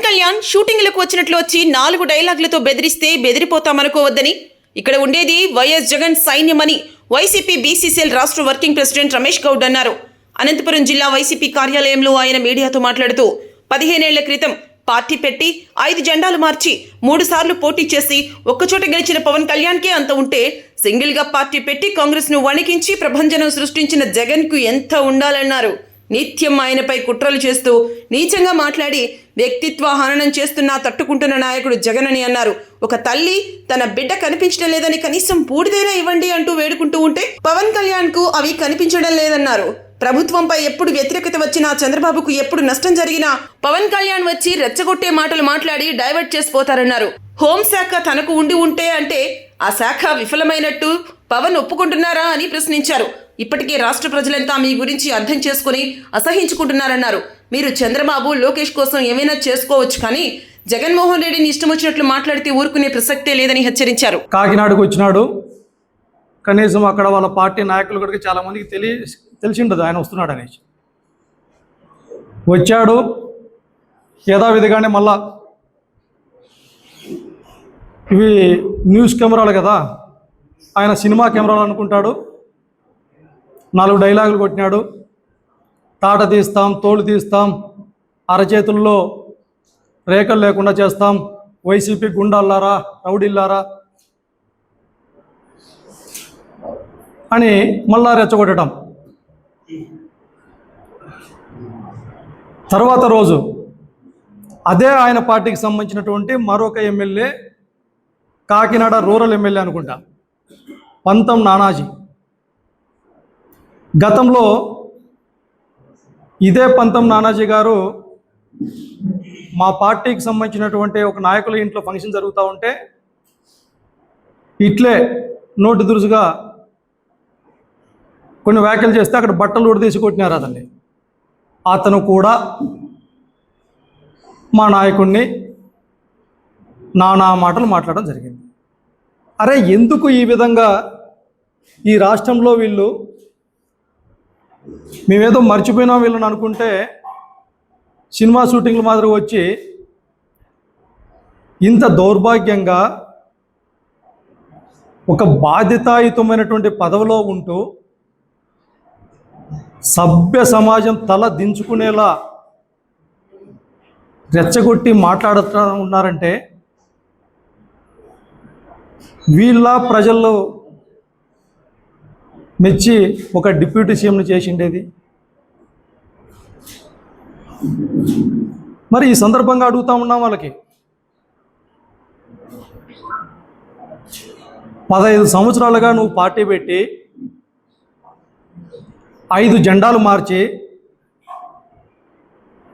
కళ్యాణ్ షూటింగ్లకు వచ్చినట్లు వచ్చి 4 డైలాగులతో బెదిరిస్తే బెదిరిపోతామనుకోవద్దని, ఇక్కడ ఉండేది వైఎస్ జగన్ సైన్యమని వైసీపీ బీసీసీఎల్ రాష్ట్ర వర్కింగ్ ప్రెసిడెంట్ రమేష్ గౌడ్ అన్నారు. అనంతపురం జిల్లా వైసీపీ కార్యాలయంలో ఆయన మీడియాతో మాట్లాడుతూ 15 ఏళ్ల క్రితం పార్టీ పెట్టి 5 జెండాలు మార్చి 3 సార్లు పోటీ చేసి ఒక్కచోట గెలిచిన పవన్ కళ్యాణ్కే అంత ఉంటే సింగిల్గా పార్టీ పెట్టి కాంగ్రెస్ను వణికించి ప్రభంజనం సృష్టించిన జగన్కు ఎంత ఉండాలన్నారు. నిత్యం ఆయనపై కుట్రలు చేస్తూ నీచంగా మాట్లాడి వ్యక్తిత్వ హననం చేస్తున్నా తట్టుకుంటున్న నాయకుడు జగన్ అని అన్నారు. ఒక తల్లి తన బిడ్డ కనిపించడం లేదని కనీసం బూడిదైనా ఇవ్వండి అంటూ వేడుకుంటూ ఉంటే పవన్ కళ్యాణ్ కు అవి కనిపించడం లేదన్నారు. ప్రభుత్వంపై ఎప్పుడు వ్యతిరేకత వచ్చినా, చంద్రబాబుకు ఎప్పుడు నష్టం జరిగినా పవన్ కళ్యాణ్ వచ్చి రెచ్చగొట్టే మాటలు మాట్లాడి డైవర్ట్ చేసిపోతారన్నారు. హోంశాఖ తనకు ఉంటే అంటే ఆ శాఖ విఫలమైనట్టు పవన్ ఒప్పుకుంటున్నారా అని ప్రశ్నించారు. ఇప్పటికే రాష్ట్ర ప్రజలంతా మీ గురించి అర్థం చేసుకుని అసహించుకుంటున్నారన్నారు. మీరు చంద్రబాబు, లోకేష్ కోసం ఏమైనా చేసుకోవచ్చు, కానీ జగన్మోహన్ రెడ్డిని ఇష్టం వచ్చినట్లు మాట్లాడితే ఊరుకునే ప్రసక్తే లేదని హెచ్చరించారు. కాకినాడకు వచ్చినాడు, కనీసం అక్కడ వాళ్ళ పార్టీ నాయకులు కూడా చాలా మందికి తెలిసి ఉండదు ఆయన వస్తున్నాడు అనేసి. వచ్చాడు యథావిధిగానే, మళ్ళా ఇవి న్యూస్ కెమెరాలు కదా, ఆయన సినిమా కెమెరాలు అనుకుంటాడు. 4 డైలాగులు కొట్టినాడు. తాట తీస్తాం, తోలు తీస్తాం, అరచేతుల్లో రేఖలు లేకుండా చేస్తాం, వైసీపీ గుండాల్లారా, రౌడీల్లారా అని మళ్ళా రెచ్చగొట్టడం. తర్వాత రోజు అదే ఆయన పార్టీకి సంబంధించినటువంటి మరొక ఎమ్మెల్యే, కాకినాడ రూరల్ ఎమ్మెల్యే అనుకుంటా, పంతం నానాజీ. గతంలో ఇదే పంతం నానాజీ గారు మా పార్టీకి సంబంధించినటువంటి ఒక నాయకుల ఇంట్లో ఫంక్షన్ జరుగుతూ ఉంటే ఇట్లే నోటి దురుసుగా కొన్ని వ్యాఖ్యలు చేస్తే అక్కడ బట్టలు ఉడదీసి కొట్టినారు అతన్ని. అతను కూడా మా నాయకుడిని నానా మాటలు మాట్లాడడం జరిగింది. అరే, ఎందుకు ఈ విధంగా ఈ రాష్ట్రంలో వీళ్ళు మేమేదో మర్చిపోయినాం వీళ్ళని అనుకుంటే సినిమా షూటింగ్ల మాదిరి వచ్చి ఇంత దౌర్భాగ్యంగా ఒక బాధ్యతాయుతమైనటువంటి పదవిలో ఉంటూ సభ్య సమాజం తల దించుకునేలా రెచ్చగొట్టి మాట్లాడుతూ ఉన్నారంటే వీళ్ళ ప్రజల్లో మెచ్చి ఒక డిప్యూటీ సీఎంని చేసిండేది. మరి ఈ సందర్భంగా అడుగుతా ఉన్నాం వాళ్ళకి, 15 సంవత్సరాలుగా నువ్వు పార్టీ పెట్టి 5 జెండాలు మార్చి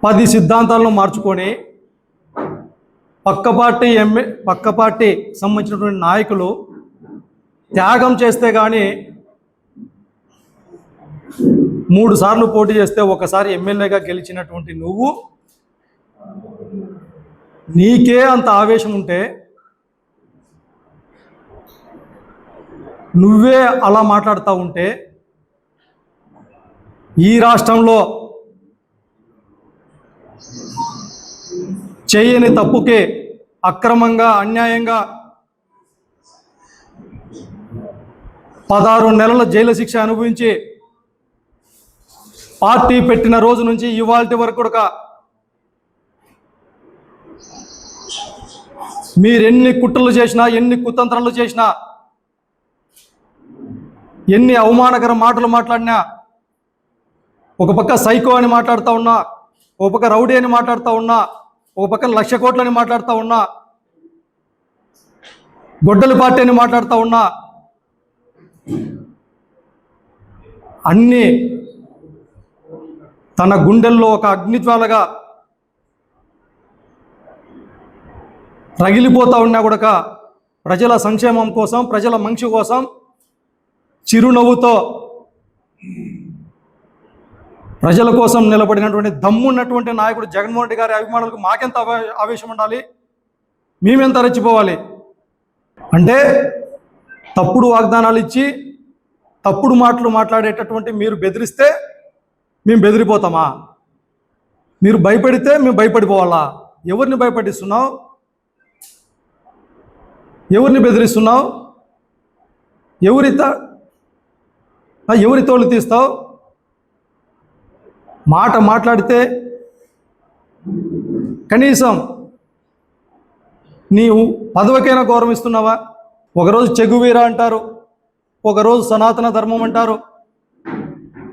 10 సిద్ధాంతాలను మార్చుకొని పక్క పార్టీ సంబంధించినటువంటి నాయకులు త్యాగం చేస్తే కానీ 3 సార్లు పోటీ చేస్తే ఒకసారి ఎమ్మెల్యేగా గెలిచినటువంటి నువ్వు, నీకే అంత ఆవేశం ఉంటే నువ్వే అలా మాట్లాడుతూ ఉంటే ఈ రాష్ట్రంలో చేయని తప్పుకే అక్రమంగా, అన్యాయంగా 16 నెలల జైలు శిక్ష అనుభవించి పార్టీ పెట్టిన రోజు నుంచి ఇవాల్టి వరకు కూడా మీరెన్ని కుట్రలు చేసినా, ఎన్ని కుతంత్రాలు చేసినా, ఎన్ని అవమానకర మాటలు మాట్లాడినా, ఒక పక్క సైకో అని మాట్లాడుతూ ఉన్నా, ఒక పక్క రౌడీ అని మాట్లాడుతూ ఉన్నా, ఒక పక్క 1,00,000 కోట్లని మాట్లాడుతూ ఉన్నా, గొడ్డలి పార్టీ అని మాట్లాడుతూ ఉన్నా, అన్నీ తన గుండెల్లో ఒక అగ్నిజ్వాలగా రగిలిపోతూ ఉన్నా కూడా ప్రజల సంక్షేమం కోసం, ప్రజల మంచి కోసం చిరునవ్వుతో ప్రజల కోసం నిలబడినటువంటి దమ్మున్నటువంటి నాయకుడు జగన్మోహన్ రెడ్డి గారి అభిమానులకు మాకెంత ఆవేశం ఉండాలి, మేమెంత రెచ్చిపోవాలి. అంటే తప్పుడు వాగ్దానాలు ఇచ్చి తప్పుడు మాటలు మాట్లాడేటటువంటి మీరు బెదిరిస్తే మేము బెదిరిపోతామా? మీరు భయపెడితే మేము భయపడిపోవాలా? ఎవరిని భయపడిస్తున్నావు? ఎవరిని బెదిరిస్తున్నావు? ఎవరి తోలు తీస్తావు? మాట్లాడితే కనీసం నీవు పదవికైనా గౌరవిస్తున్నావా? ఒకరోజు చెగువీర అంటారు, ఒకరోజు సనాతన ధర్మం అంటారు,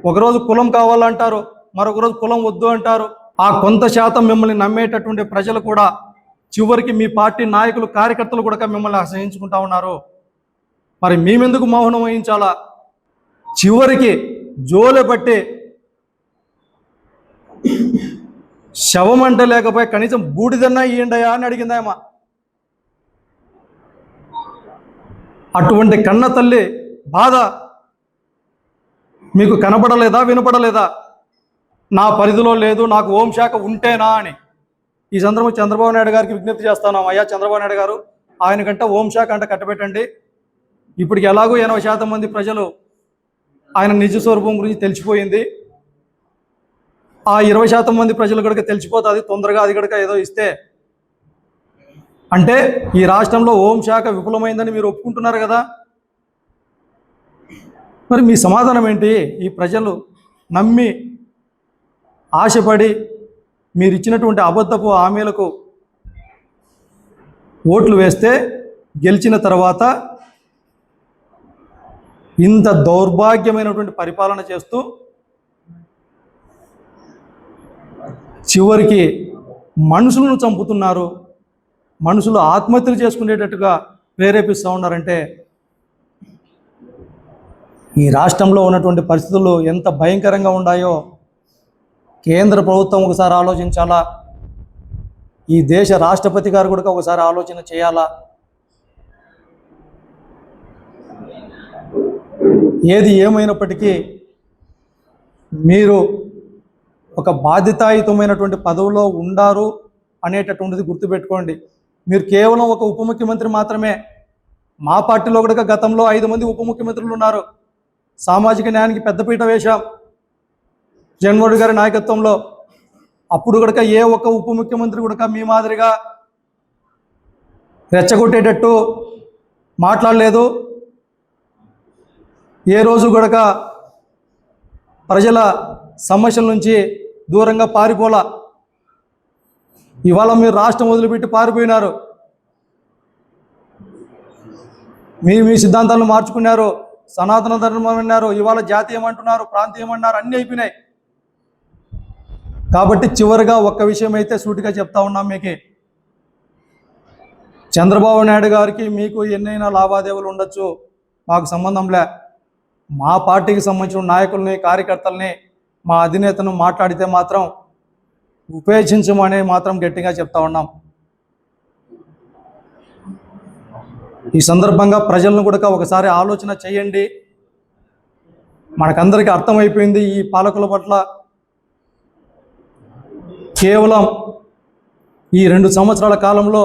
ఒకరోజు కులం కావాలంటారు, మరొక రోజు కులం వద్దు అంటారు. ఆ కొంత శాతం మిమ్మల్ని నమ్మేటటువంటి ప్రజలు కూడా చివరికి మీ పార్టీ నాయకులు కార్యకర్తలు కూడా మిమ్మల్ని అసహించుకుంటా ఉన్నారు. మరి మేమెందుకు మౌనం వహించాలా? చివరికి జోలె పట్టి శవం అంటే లేకపోయి కనీసం బూడిదన్నా ఇయ్యండియా అని అడిగిందాయమ్మా. అటువంటి కన్న తల్లి బాధ మీకు కనపడలేదా, వినపడలేదా? నా పరిధిలో లేదు, నాకు హోంశాఖ ఉంటేనా అని. ఈ సందర్భంగా చంద్రబాబు నాయుడు గారికి విజ్ఞప్తి చేస్తున్నాం. అయ్యా చంద్రబాబు నాయుడు గారు, ఆయనకంటే హోంశాఖ అంటే కట్టబెట్టండి. ఇప్పటికి ఎలాగో 80% మంది ప్రజలు ఆయన నిజ స్వరూపం గురించి తెలిసిపోయింది. ఆ 20% మంది ప్రజలు కనుక తెలిసిపోతుంది తొందరగా, అది కనుక ఏదో ఇస్తే. అంటే ఈ రాష్ట్రంలో హోంశాఖ విఫలమైందని మీరు ఒప్పుకుంటున్నారు కదా, మరి మీ సమాధానం ఏంటి? ఈ ప్రజలు నమ్మి ఆశపడి మీరు ఇచ్చినటువంటి అబద్ధపు హామీలకు ఓట్లు వేస్తే గెలిచిన తర్వాత ఇంత దౌర్భాగ్యమైనటువంటి పరిపాలన చేస్తూ చివరికి మనుషులను చంపుతున్నారు, మనుషులు ఆత్మహత్యలు చేసుకునేటట్టుగా ప్రేరేపిస్తూ ఉన్నారంటే ఈ రాష్ట్రంలో ఉన్నటువంటి పరిస్థితులు ఎంత భయంకరంగా ఉన్నాయో కేంద్ర ప్రభుత్వం ఒకసారి ఆలోచించాలా. ఈ దేశ రాష్ట్రపతి గారు కూడా ఒకసారి ఆలోచన చేయాలా. ఏది ఏమైనప్పటికీ మీరు ఒక బాధ్యతాయుతమైనటువంటి పదవిలో ఉండారు అనేటటువంటిది గుర్తుపెట్టుకోండి. మీరు కేవలం ఒక ఉప ముఖ్యమంత్రి మాత్రమే. మా పార్టీలో కూడా గతంలో 5 మంది ఉప ముఖ్యమంత్రులు ఉన్నారు. సామాజిక న్యాయానికి పెద్దపీట వేశాం జగన్మోహన్ గారి నాయకత్వంలో. అప్పుడు కూడా ఏ ఒక్క ఉప ముఖ్యమంత్రి కూడా మీ మాదిరిగా రెచ్చగొట్టేటట్టు మాట్లాడలేదు. ఏ రోజు కూడా ప్రజల సమస్యల నుంచి దూరంగా పారిపోలా. ఇవాళ మీరు రాష్ట్రం వదిలిపెట్టి పారిపోయినారు. మీ సిద్ధాంతాలను మార్చుకున్నారు, సనాతన ధర్మం అన్నారు, ఇవాళ జాతీయం అంటున్నారు, ప్రాంతీయం అన్నారు, అన్నీ అయిపోయినాయి. కాబట్టి చివరిగా ఒక్క విషయం అయితే సూటిగా చెప్తా ఉన్నాం మీకు, చంద్రబాబు నాయుడు గారికి మీకు ఎన్నైనా లావాదేవీలు ఉండొచ్చు, మాకు సంబంధంలే. మా పార్టీకి సంబంధించిన నాయకుల్ని, కార్యకర్తల్ని, మా అధినేతను మాట్లాడితే మాత్రం ఉపేక్షించమని మాత్రం గట్టిగా చెప్తా ఉన్నాం. ఈ సందర్భంగా ప్రజలను కూడా ఒకసారి ఆలోచన చేయండి. మనకందరికీ అర్థమైపోయింది ఈ పాలకుల పట్ల. కేవలం ఈ 2 సంవత్సరాల కాలంలో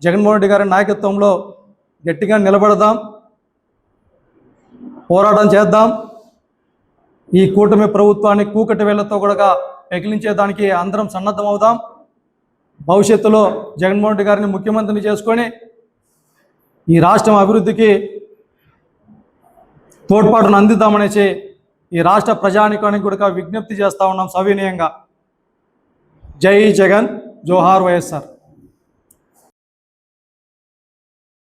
జగన్మోహన్ రెడ్డి గారి నాయకత్వంలో గట్టిగా నిలబడదాం, పోరాటం చేద్దాం. ఈ కూటమి ప్రభుత్వాన్ని కూకటి వేళ్లతో కూడా పెకిలించేదానికి అందరం సన్నద్ధమవుదాం. భవిష్యత్తులో జగన్మోహన్ రెడ్డి గారిని ముఖ్యమంత్రిని చేసుకొని ఈ రాష్ట్రం అభివృద్ధికి తోడ్పాటును అందిద్దామనేసి ఈ రాష్ట్ర ప్రజానికానికి కూడా విజ్ఞప్తి చేస్తూ ఉన్నాం సవినయంగా. జై జగన్, జోహార్ వైఎస్ఆర్.